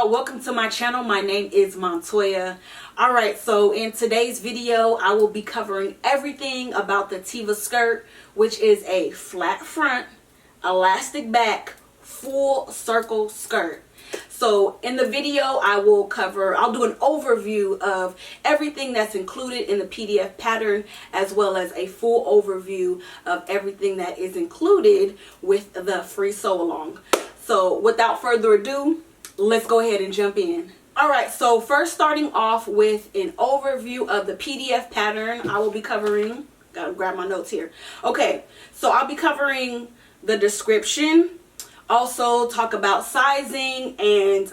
y'all, welcome to my channel. My name is Montoya. Alright, so in today's video I will be covering everything about the Teva skirt, which is a flat front, elastic back, full circle skirt. So in the video I'll do an overview of everything that's included in the PDF pattern, as well as a full overview of everything that is included with the free sew along. So without further ado, let's go ahead and jump in. Alright, so first starting off with an overview of the PDF pattern, I will be covering, gotta grab my notes here. Okay, so I'll be covering the description, also talk about sizing, and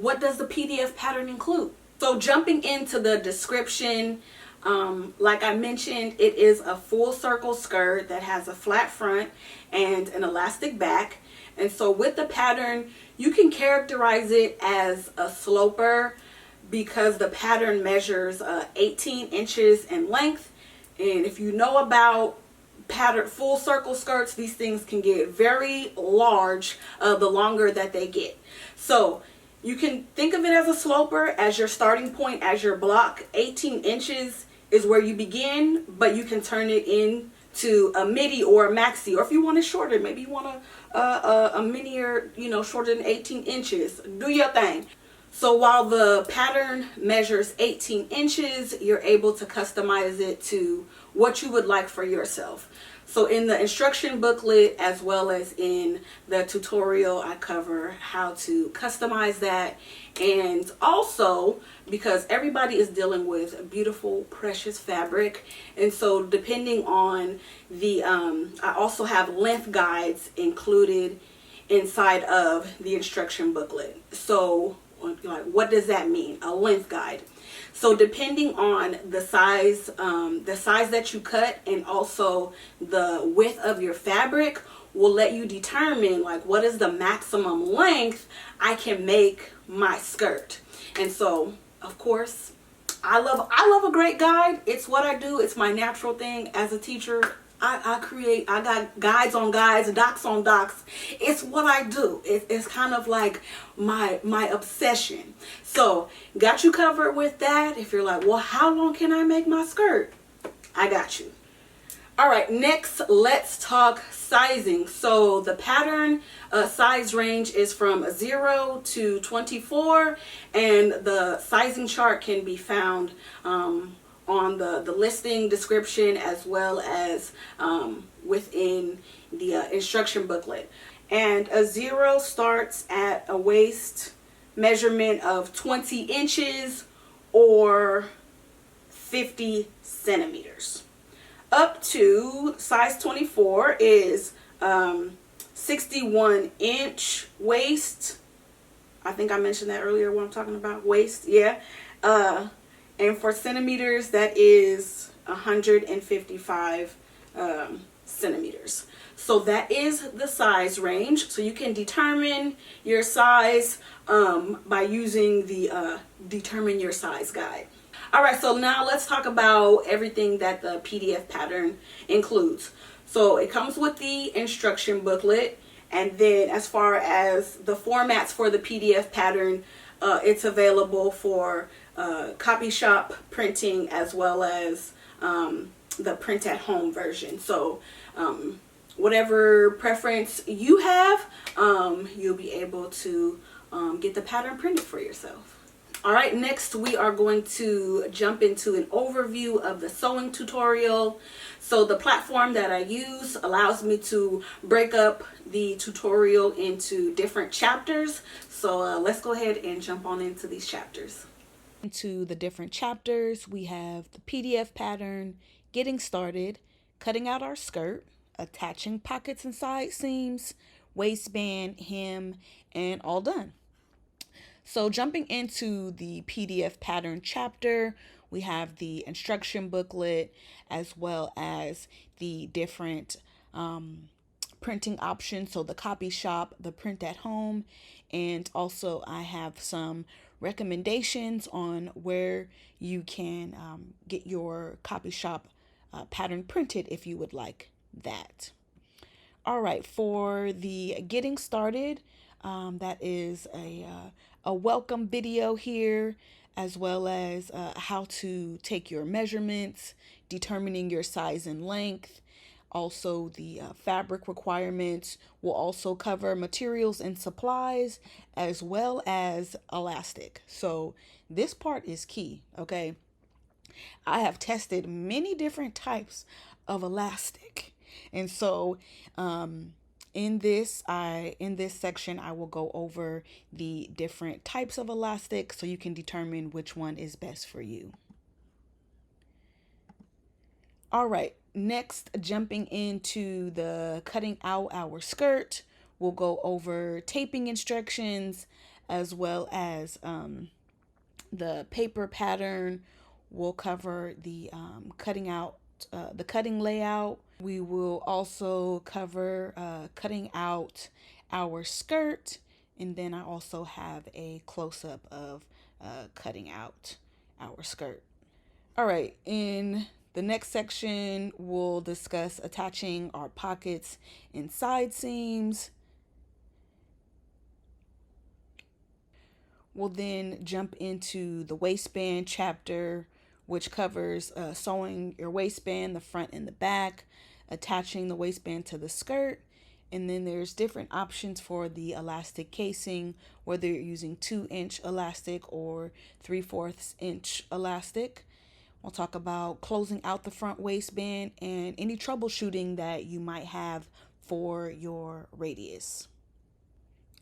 what does the PDF pattern include. So jumping into the description, like I mentioned, it is a full circle skirt that has a flat front and an elastic back. And so with the pattern, you can characterize it as a sloper because the pattern measures 18 inches in length. And if you know about pattern full circle skirts, these things can get very large the longer that they get. So you can think of it as a sloper as your starting point, as your block. 18 inches is where you begin, but you can turn it into a midi or a maxi, or if you want it shorter, maybe you want a mini, or shorter than 18 inches. Do your thing. So while the pattern measures 18 inches, you're able to customize it to what you would like for yourself. So in the instruction booklet, as well as in the tutorial, I cover how to customize that. And also, because everybody is dealing with beautiful, precious fabric, and so depending on the, I also have length guides included inside of the instruction booklet. So like, what does that mean? A length guide. So depending on the size that you cut, and also the width of your fabric, will let you determine like what is the maximum length I can make my skirt. And so, of course, I love a great guide. It's what I do. It's my natural thing as a teacher. I got guides on guides, docs on docs. It's what I do. It's kind of like my obsession. So got you covered with that. If you're like, well, how long can I make my skirt? I got you. All right, next let's talk sizing. So the pattern size range is from 0 to 24, and the sizing chart can be found on the listing description, as well as within the instruction booklet. And a 0 starts at a waist measurement of 20 inches or 50 centimeters. Up to size 24 is 61 inch waist. I think I mentioned that earlier when I'm talking about waist. Yeah. And for centimeters, that is 155 centimeters. So that is the size range. So you can determine your size by using the determine your size guide. All right, so now let's talk about everything that the PDF pattern includes. So it comes with the instruction booklet, and then as far as the formats for the PDF pattern, it's available for copy shop printing, as well as the print at home version. So whatever preference you have, you'll be able to get the pattern printed for yourself. All right, next we are going to jump into an overview of the sewing tutorial. So the platform that I use allows me to break up the tutorial into different chapters. So let's go ahead and jump on into these chapters. Into the different chapters, we have the PDF pattern, getting started, cutting out our skirt, attaching pockets and side seams, waistband, hem, and all done. So jumping into the PDF pattern chapter, we have the instruction booklet, as well as the different printing options. So the copy shop, the print at home, and also I have some recommendations on where you can get your copy shop pattern printed if you would like that. All right, for the getting started, That is a welcome video here, as well as how to take your measurements, determining your size and length. Also, the fabric requirements will also cover materials and supplies, as well as elastic. So this part is key, okay? I have tested many different types of elastic. And so in this section I will go over the different types of elastic so you can determine which one is best for you. All right, next, jumping into the cutting out our skirt, we'll go over taping instructions, as well as the paper pattern. We'll cover the the cutting layout. We will also cover cutting out our skirt, and then I also have a close-up of cutting out our skirt. All right, in the next section, we'll discuss attaching our pockets and side seams. We'll then jump into the waistband chapter, which covers sewing your waistband, the front and the back, attaching the waistband to the skirt. And then there's different options for the elastic casing, whether you're using 2-inch elastic or 3/4 inch elastic. We'll talk about closing out the front waistband and any troubleshooting that you might have for your radius.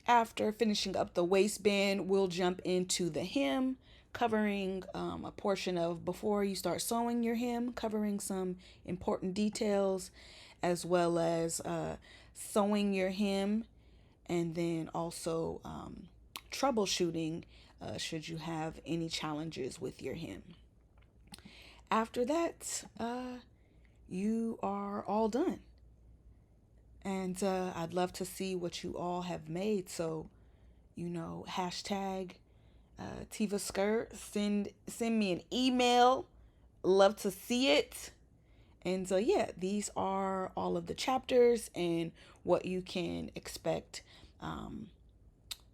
After finishing up the waistband, we'll jump into the hem, covering a portion of before you start sewing your hem, covering some important details, as well as sewing your hem, and then also troubleshooting should you have any challenges with your hem. After that, you are all done. And I'd love to see what you all have made. So, hashtag Teva Skirt. Send me an email. Love to see it. And so, yeah, these are all of the chapters and what you can expect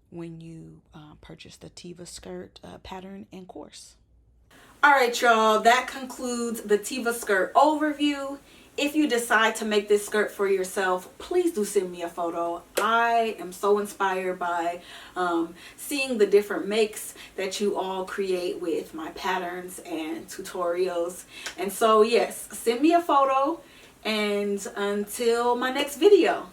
when you purchase the Teva Skirt pattern and course. All right, y'all, that concludes the Teva Skirt overview. If you decide to make this skirt for yourself, please do send me a photo. I am so inspired by seeing the different makes that you all create with my patterns and tutorials. And so, yes, send me a photo. And until my next video.